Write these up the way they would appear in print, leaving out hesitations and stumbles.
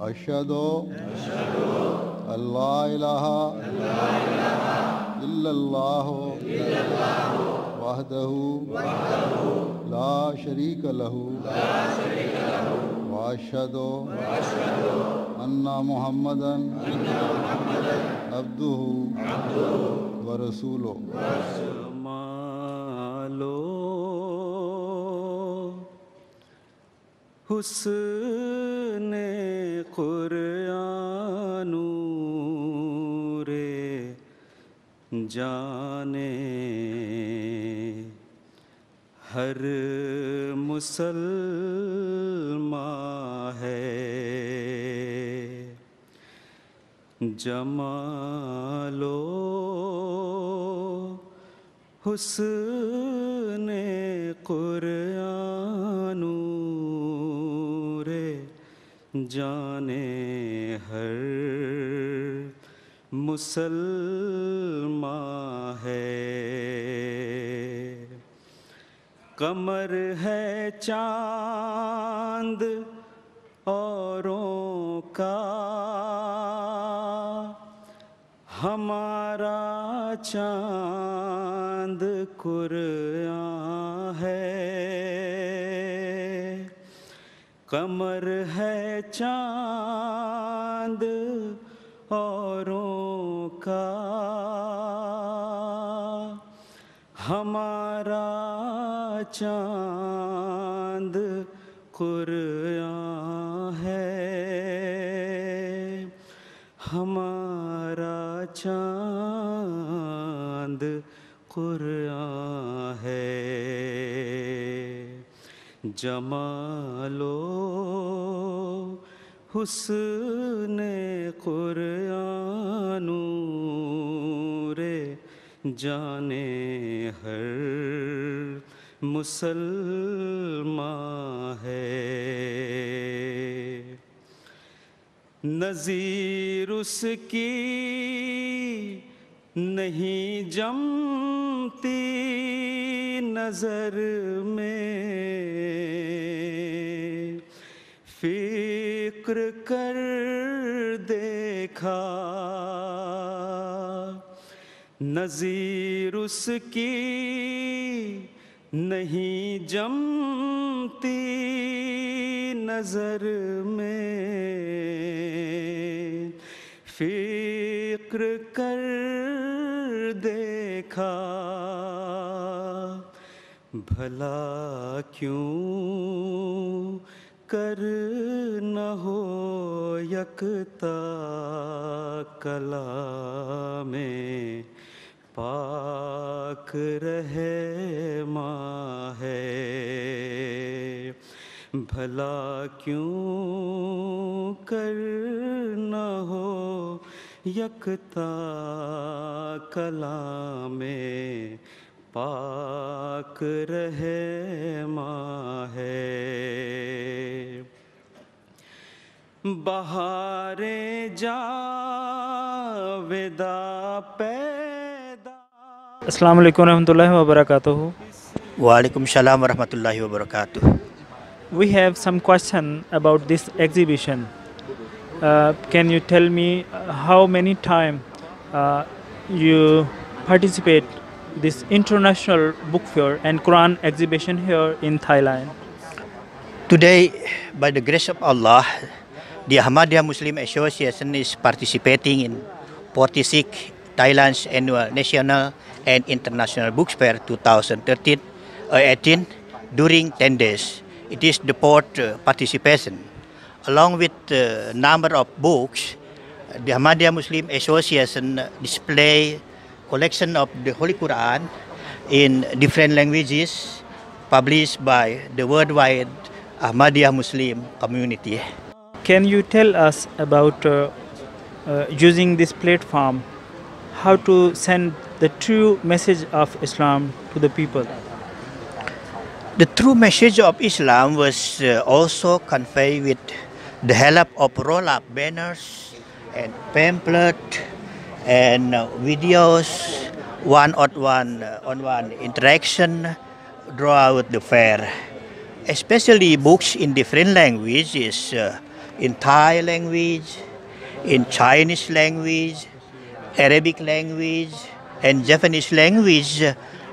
أشهد أن لا إله إلا الله وحده لا شريك له وأشهد أن محمدا عبده ورسوله. حسن قرآن نورِ جانے ہر مسلمان ہے، جمال و حسن قرآن نور جانے ہر مسلمان ہے، قمر ہے چاند اوروں کا، ہمارا چاند قرآن ہے، قمر ہے چاند اوروں کا، ہمارا چاند قرآن ہے، ہمارا چاند قرآن ہے، جمال و حسن قرآن نور جانے ہر مسلمان ہے، نظیر اس کی نہیں جمتی نظر میں، فکر کر دیکھا نظیر اس کی نہیں جمتی نظر میں، فکر کر دیکھا بھلا کیوں کر نہ ہو یکتا کلام پاک رہنما ہے، بھلا کیوں کر نہ ہو یکتا کلام پاک رہنما ہے، بہاریں جاویدہ پیدا. السلام علیکم ورحمۃ اللہ وبرکاتہ. وعلیکم السلام ورحمۃ اللہ وبرکاتہ. We have some question about this exhibition. Can you tell me how many times you participate this international book fair and Quran exhibition here in Thailand? Today, by the grace of Allah, the Ahmadiyya Muslim Association is participating in 46 Thailand's annual national and international books fair 2018 during 10 days. It is the fourth participation. Along with a number of books, the Ahmadiyya Muslim Association display collection of the Holy Quran in different languages published by the worldwide Ahmadiyya Muslim community. Can you tell us about using this platform, how to send the true message of Islam to the people? The true message of Islam was also conveyed with the help of roll-up banners and pamphlet and videos, one-on-one interaction throughout the fair. Especially books in different languages in Thai language, in Chinese language, Arabic language, and Japanese language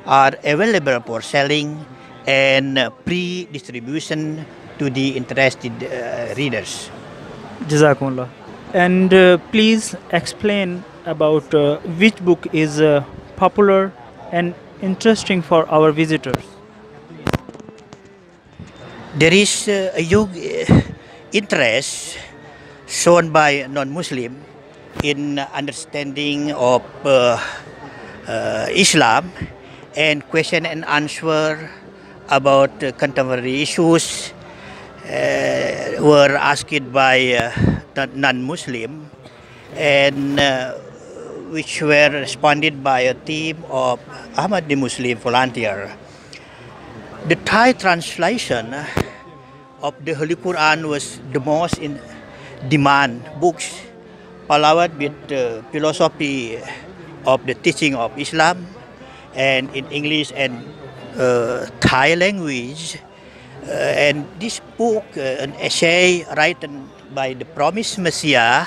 are available for selling and pre-distribution to the interested readers. Jazakumullah. And please explain about which book is popular and interesting for our visitors. There is a huge interest shown by non-Muslim in understanding of Islam, and question and answer about contemporary issues were asked by non-Muslim, and which were responded by a team of Ahmadi Muslim volunteers. The Thai translation of the Holy Quran was the most in demand books, followed with philosophy of the teaching of Islam, and in English and Thai language. And this book, an essay written by the promised Messiah,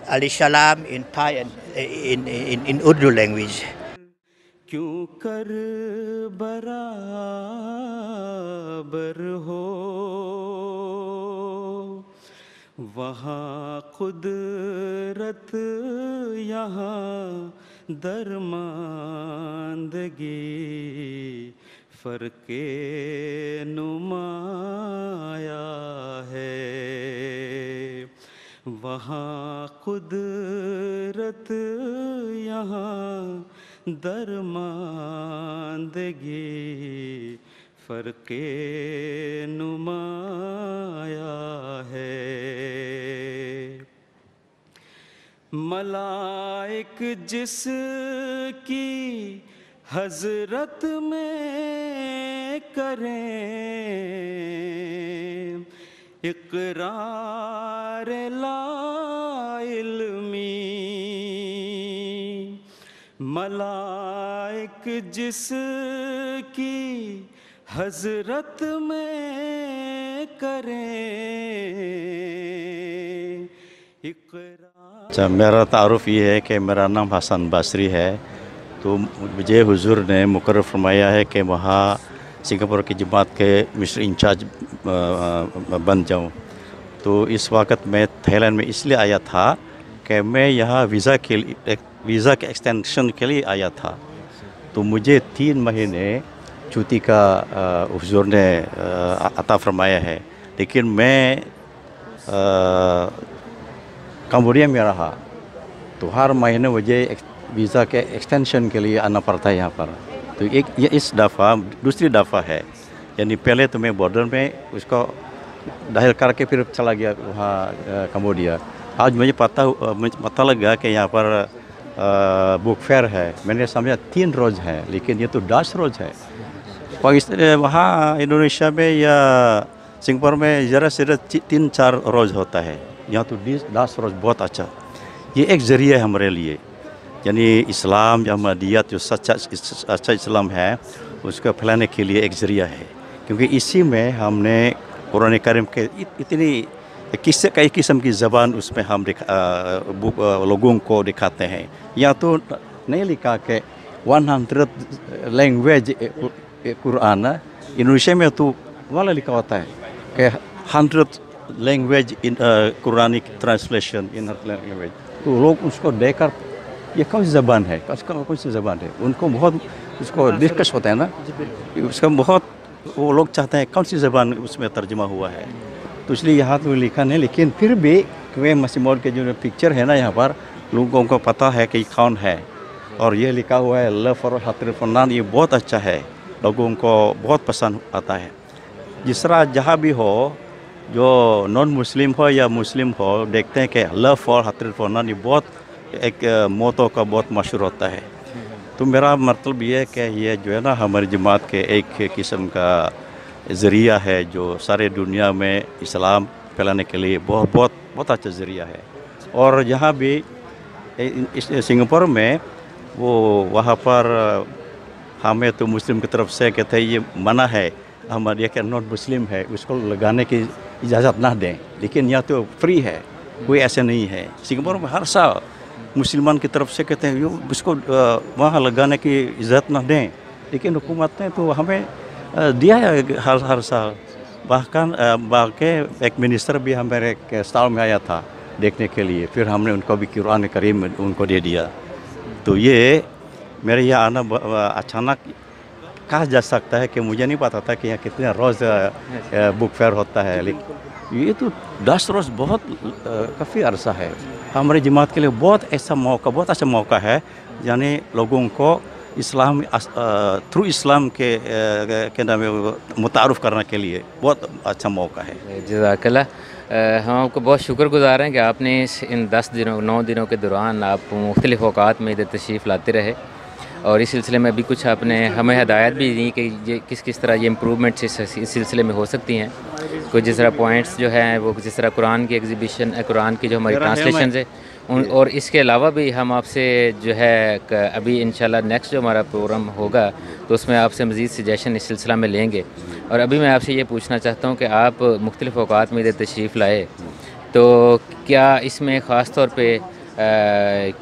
alayhi salam, in Thai and in Urdu language. क्यों कर बराबर हो वहाँ कुदरत यहाँ दरमांदगी फर्के नुमाया है वहाँ कुदरत यहाँ दरमांदगी फर्के नुमाया है मलाइक जिसकी हजरत में करें इकरार ला इल्मी मलाइक जिसकी हजरत में करें अच्छा, मेरा तारुफ ये है कि मेरा नाम हसन बासरी है। तो मुझे हुजूर ने मुकर्रर फरमाया है कि वहाँ सिंगापुर की जमात के मिस्टर इंचार्ज बन जाऊँ। तो इस वक्त मैं थाईलैंड में इसलिए आया था कि मैं यहाँ वीज़ा के एक्सटेंशन के लिए आया था। तो मुझे 3 महीने छुट्टी का हुजूर ने अता फरमाया है, लेकिन मैं कंबोडिया में रहा तो हर महीने मुझे वीज़ा के एक्सटेंशन के लिए आना पड़ता है यहाँ पर। तो ये इस दफ़ा दूसरी दफ़ा है, यानी पहले तो मैं बॉर्डर में उसको दाखिल करके फिर चला गया वहाँ कंबोडिया। आज मुझे पता लगा कि यहाँ पर बुक फेयर है। मैंने समझा 3 रोज़ है, लेकिन ये तो 10 रोज़ है। पाकिस्तान वहाँ इंडोनेशिया में या सिंगापुर में ज़रा से 3-4 रोज़ होता है, यहाँ तो 10 रोज़ बहुत अच्छा। ये एक ज़रिया है हमारे लिए, यानी इस्लाम या अहमदियत जो सच्चा इस्लाम है उसको फैलाने के लिए एक ज़रिया है, क्योंकि इसी में हमने कुरान करीम के इतनी कई किस्म की ज़बान उसमें हम लोगों को दिखाते हैं। यहाँ तो नहीं लिखा कि 100 लैंग्वेज कुरान, इंडोनेशिया में तो वाला लिखा होता है कि 100 language in Quranic translation in language. तो लोग उसको देखकर ये कौन सी ज़बान है, कौन सी ज़बान है, उनको बहुत उसको डिस्कस होता है ना, उसका बहुत वो लोग चाहते हैं कौन सी ज़बान उसमें तर्जुमा हुआ है। तो इसलिए यहाँ तो लिखा नहीं, लेकिन फिर भी क्योंकि मसीह मौद के जो पिक्चर है ना यहाँ पर लोगों को पता है कि कौन है, और ये लिखा हुआ है लव फॉर हातिर फरनान। ये बहुत अच्छा है, लोगों को बहुत पसंद आता है। जिस तरह जहाँ भी हो, जो नॉन मुस्लिम हो या मुस्लिम हो, देखते हैं कि लव फॉर हातिर फरनान ये बहुत एक मोतो का बहुत मशहूर होता है। तो मेरा मतलब ये है कि ये जो है ना हमारी जमात के एक किस्म का ज़रिया है जो सारे दुनिया में इस्लाम फैलाने के लिए बहुत अच्छा ज़रिया है। और यहाँ भी सिंगापुर में वो वहाँ पर हमें तो मुस्लिम की तरफ से कहते हैं ये मना है, हमारे के नॉन मुस्लिम है उसको लगाने की इजाज़त ना दें, लेकिन यहाँ तो फ्री है, कोई ऐसे नहीं है। सिंगापुर में हर साल मुसलमान की तरफ से कहते हैं उसको वहाँ लगाने की इजाज़त ना दें, लेकिन हुकूमत ने तो हमें दिया है हर साल। बाकी एक मिनिस्टर भी हमारे स्टाल में आया था देखने के लिए, फिर हमने उनको भी कुरान करीम उनको दे दिया। तो ये मेरे यहाँ आना अचानक कहा जा सकता है कि मुझे नहीं पता था कि यहाँ कितने रोज़ बुक फेयर होता है, लेकिन ये तो 10 रोज़ बहुत काफ़ी अरसा है हमारे जमात के लिए। बहुत अच्छा मौका है, यानी लोगों को इस्लाम थ्रू इस्लाम के नाम मुतारुफ़ करने के लिए बहुत अच्छा मौका है। जज़ाकल्लाह। हम आपको बहुत शुक्रगुज़ार हैं कि आपने इन 9 दिनों के दौरान आप मुख्तलिफ़ औक़ात में इधर तशरीफ़ लाते रहे, और इस सिलसिले में अभी कुछ आपने हमें हदायत भी दी कि ये किस तरह ये इम्प्रूवमेंट्स इस सिलसिले में हो सकती हैं। कुछ जिस तरह पॉइंट्स जो हैं वो जिस तरह कुरान की एग्ज़िबिशन, कुरान की जो हमारी ट्रांसलेशन है और इसके अलावा भी हम आपसे जो है अभी इंशाल्लाह नेक्स्ट जो हमारा प्रोग्राम होगा तो उसमें आपसे मज़ीद सजेशन इस सिलसिला में लेंगे। और अभी मैं आपसे ये पूछना चाहता हूँ कि आप मुख्तलिफ़ औक़ात में इधर तशरीफ़ लाए, तो क्या इसमें ख़ास तौर पे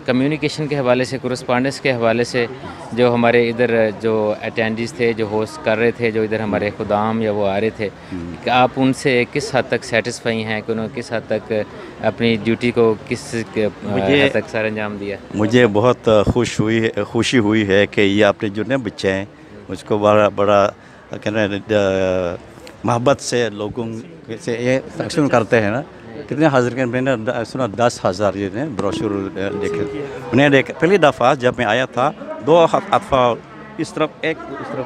कम्युनिकेशन के हवाले से, कोरेस्पॉन्डेंस के हवाले से जो हमारे इधर जो अटेंडीज़ थे, जो होस्ट कर रहे थे, जो इधर हमारे खुदाम या वो आ रहे थे, कि आप उनसे किस हद तक सेटिस्फाई हैं, कि उन्होंने किस हद तक अपनी ड्यूटी को किस हद तक सर अंजाम दिया? मुझे बहुत खुशी हुई है कि ये आपने जो ना बच्चे हैं उसको बड़ा कहना मोहब्बत से लोगों से ये तकसीम करते हैं ना। कितने हाजिर के मैंने सुना 10,000 ये ने ब्रोशर देखे। मैंने देख पहली दफ़ा जब मैं आया था 2 अतफाल इस तरफ एक उस तरफ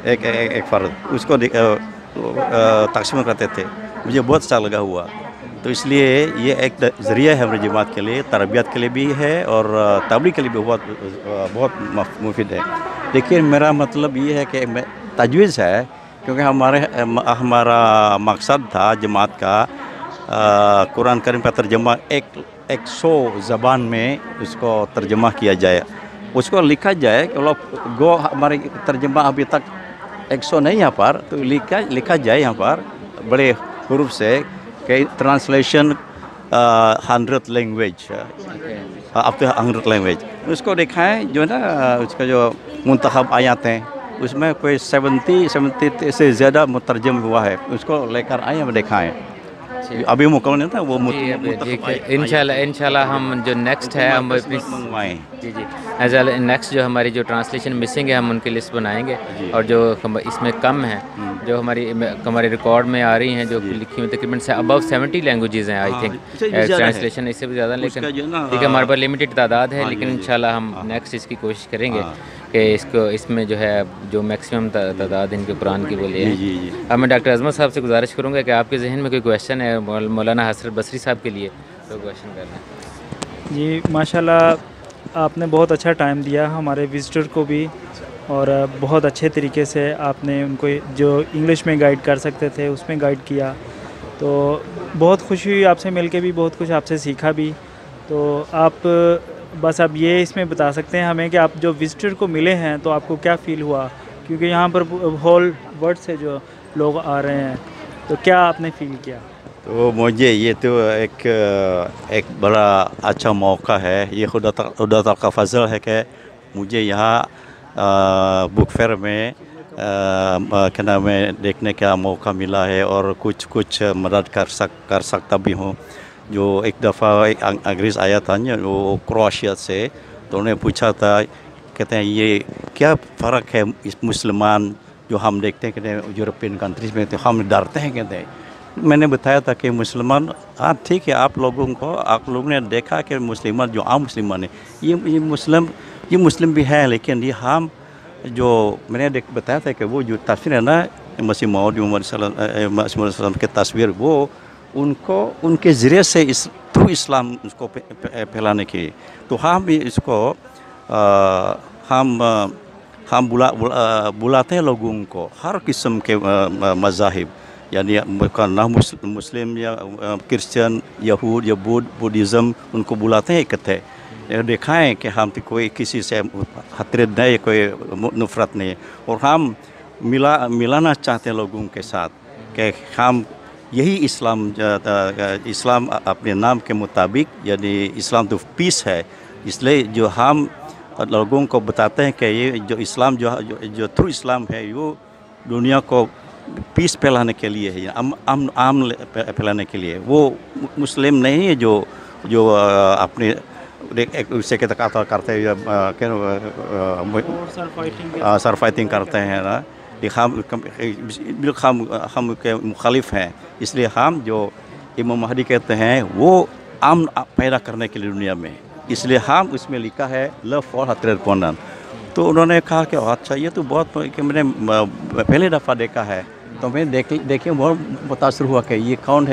एक फ़र्द उसको तकसीम करते थे, मुझे बहुत अच्छा लगा हुआ। तो इसलिए ये एक ज़रिया है हमारी जमात के लिए, तरबियत के लिए भी है और तबलीग के लिए भी बहुत मुफीद है। लेकिन मेरा मतलब ये है कि तजवीज़ है, क्योंकि हमारा मकसद था जमात का कुरान करीम का तर्जमा 100 ज़बान में उसको तर्जमा किया जाए, उसको लिखा जाए कि लोग हमारे तर्जमा अभी तक 100 नहीं यहाँ पर, तो लिखा जाए यहाँ पर बड़े हरूफ से कि ट्रांसलेशन 100 लैंग्वेज अब तो 100 लैंग्वेज उसको दिखाएं। जो है ना उसका जो मुंतखब आयात हैं उसमें कोई 70 से ज़्यादा मुतरजम हुआ है, उसको लेकर आए हम दिखाएं। अभी मुकम्मल नहीं था वो इंशाल्लाह हम जो नेक्स्ट है हम मंगवाएँ। जी नेक्स्ट जो हमारी जो ट्रांसलेशन मिसिंग है हम उनकी लिस्ट बनाएंगे, और जो इसमें कम है जो हमारे रिकॉर्ड में आ रही हैं जो लिखी हुई तकरीबन से अबव 70 लैंग्वेजेस हैं आई थिंक ट्रांसलेशन, इससे भी ज़्यादा, लेकिन ठीक है हमारे पास लिमिटेड तादाद है, लेकिन इंशाल्लाह हम नेक्स्ट इसकी कोशिश करेंगे कि इसमें जो है जो मैक्सिमम तादाद इनके कुरान की बोली है। अब मैं डॉक्टर अजमत साहब से गुजारिश करूँगा कि आपके जहन में कोई क्वेश्चन है मौलाना हसरत बसरी साहब के लिए, तो क्वेश्चन करना। जी माशाल्लाह आपने बहुत अच्छा टाइम दिया हमारे विज़िटर को भी, और बहुत अच्छे तरीके से आपने उनको जो इंग्लिश में गाइड कर सकते थे उसमें गाइड किया। तो बहुत खुशी हुई आपसे मिलके भी, बहुत कुछ आपसे सीखा भी। तो आप बस अब ये इसमें बता सकते हैं हमें कि आप जो विज़िटर को मिले हैं तो आपको क्या फ़ील हुआ, क्योंकि यहाँ पर होल वर्ल्ड से जो लोग आ रहे हैं, तो क्या आपने फ़ील किया? तो मुझे ये तो एक बड़ा अच्छा मौका है, ये खुदा ताला का फजल है कि मुझे यहाँ बुक फेयर में क्या नाम है देखने का मौका मिला है, और कुछ मदद कर सकता भी हूँ। जो एक दफ़ा एक अंग्रेज़ आया था वो क्रोएशिया से, तो उन्हें पूछा था, कहते हैं ये क्या फ़र्क है इस मुसलमान जो हम देखते हैं कहते यूरोपियन कंट्रीज़ में, तो हम डरते हैं कहते हैं। मैंने बताया था कि मुसलमान हाँ ठीक है, आप लोगों ने देखा कि मुसलमान जो आम मुसलमान है ये मुस्लिम भी है, लेकिन ये हम जो मैंने बताया था कि वो जो तस्वीर है ना मसीह मौद मोहम्मद के तस्वीर, वो उनको उनके ज़रिए से थ्रू इस्लाम उसको फैलाने की, तो हम भी इसको हम बुलाते हैं लोगों को हर किस्म के मज़ाहिब, यानी ना मुस्लिम या क्रिश्चियन, यहूद या बुद्धिज़्म, उनको बुलाते हैं इकट्ठे, दिखाएं कि हम तो कोई किसी से हतरत नहीं, कोई नफ़रत नहीं, और हम मिलाना चाहते हैं लोगों के साथ कि हम यही इस्लाम अपने नाम के मुताबिक यानी इस्लाम तो पीस है, इसलिए जो हम लोगों को बताते हैं कि ये जो इस्लाम जो थ्रू इस्लाम है वो दुनिया को पीस फैलाने के लिए है, आम फैलाने के लिए। वो मुस्लिम नहीं है जो अपने एक दूसरे के तकाता करते हैं, सर फाइटिंग करते हैं ना, हम के मुखालिफ हैं। इसलिए हम जो इमाम महदी कहते हैं वो अमन पैदा करने के लिए दुनिया में, इसलिए हम उसमें लिखा है लव फॉर 100%। तो उन्होंने कहा कि अच्छा ये तो बहुत कि मैंने पहले दफ़ा देखा है, तो मैं देखे बहुत मुतासर हुआ कि ये कौन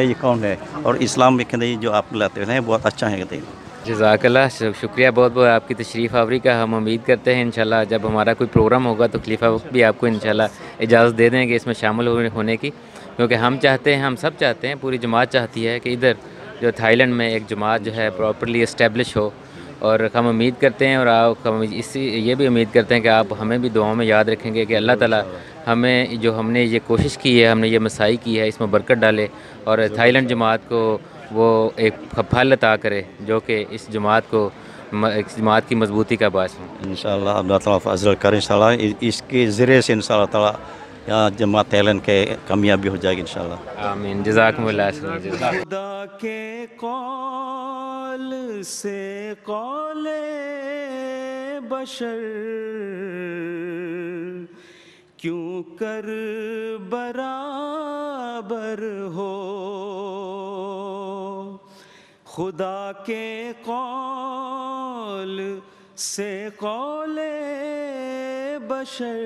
है और इस्लाम में नहीं जो आप लाते हैं बहुत अच्छा है कहते हैं। जज़ाकल्लाह, शुक्रिया बहुत बहुत आपकी तशरीफ़ आवरी का। हम उम्मीद करते हैं इंशाल्लाह जब हमारा कोई प्रोग्राम होगा तो खलीफा वक्त भी आपको इंशाल्लाह इजाज़त दे देंगे इसमें शामिल होने की, क्योंकि हम चाहते हैं, हम सब चाहते हैं, पूरी जमात चाहती है कि इधर जो थाईलैंड में एक जमात जो है प्रॉपरली इस्टेब्लिश हो। और हम उम्मीद करते हैं और हम ये भी उम्मीद करते हैं कि आप हमें भी दुआओं में याद रखेंगे कि अल्लाह ताला हमें जो हमने ये कोशिश की है, हमने ये मसाई की है, इसमें बरकत डाले और थाईलैंड जमात को वो एक फल अता करे जो कि इस जमात की मजबूती का बायस हो। इंशाअल्लाह अल्लाह ताला फज़ल करे, इंशाअल्लाह इसके ज़रिए से इंशाअल्लाह ताला यहाँ जमात थाईलैंड के कामयाबी हो जाएगी इंशाअल्लाह। आमीन। जज़ाकुमुल्लाह। खुदा के कौल से कौले बशर क्यों कर बराबर हो, खुदा के कौल से कौले बशर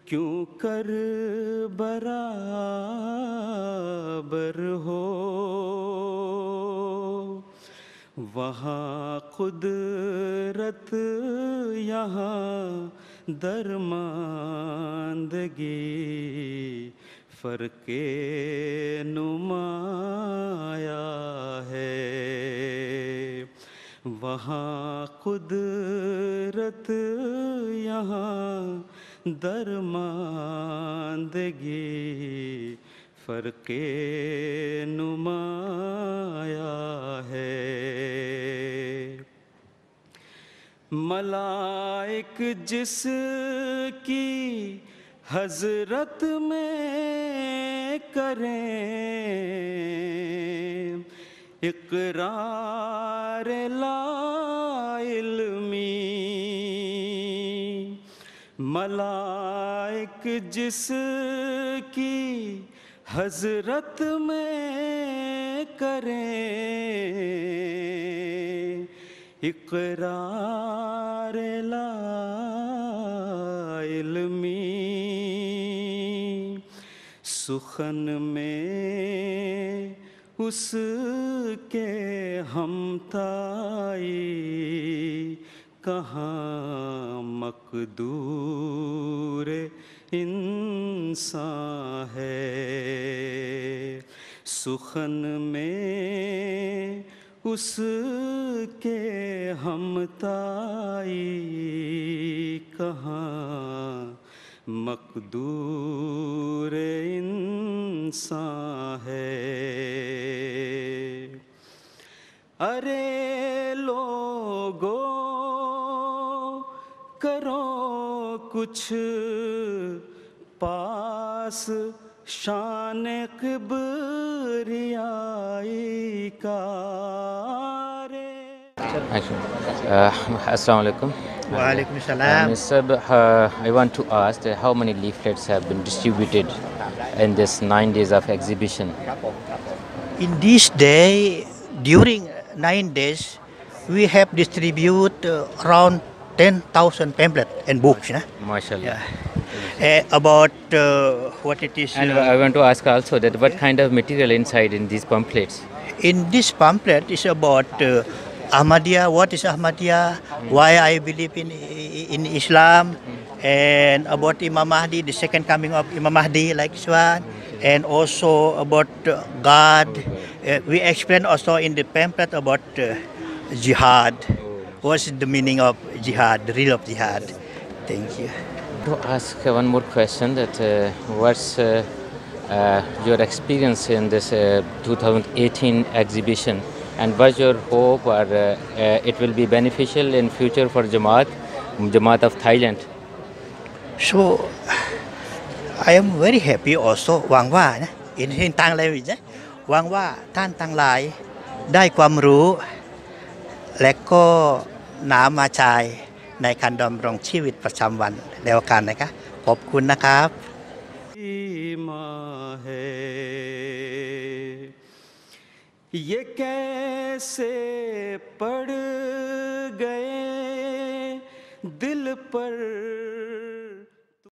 क्यों कर बराबर हो, वहाँ कुदरत यहाँ दरमांदगी फ़र्क़े नुमाया है, वहाँ कुदरत यहाँ दरमांदगी फ़र्क़े नुमाया है। मलाइक जिसकी हज़रत में करें इक़रार ला इल्मी, मलाइक जिसकी हज़रत में करें इक़रार ला इल्मी, सुखन में उसके हमताई कहाँ मक़दूर इंसान है, सुखन में उसके हमताई कहाँ मक़दूर इंसान है। अरे लोगो करो कुछ पास शान किबरियाई का रे। Assalamu alaikum. Wa alaikum salam. I want to ask how many leaflets have been distributed in this 9 days of exhibition? In this day, during 9 days, we have distributed around 10,000 pamphlets and books. MashaAllah. About what it is. And I want to ask also that what kind of material inside in these pamphlets? In this pamphlet is about Ahmadiyya, what is Ahmadiyya, why I believe in Islam, and about Imam Mahdi, the second coming of Imam Mahdi, like this one, and also about God. We explain also in the pamphlet about jihad. What's the meaning of jihad, the real of jihad? Thank you. To ask one more question, that what's your experience in this 2018 exhibition, and what's your hope or it will be beneficial in future for Jamaat of Thailand? So I am very happy also หวังว่านะ in Thai language นะหวังว่าท่านทั้งหลายได้ความรู้และก็น้ำมาใช้ในการดำรงชีวิตประจำวันแล้วกันนะครับขอบคุณนะครับ माँ है ये कैसे पड़ गए दिल पर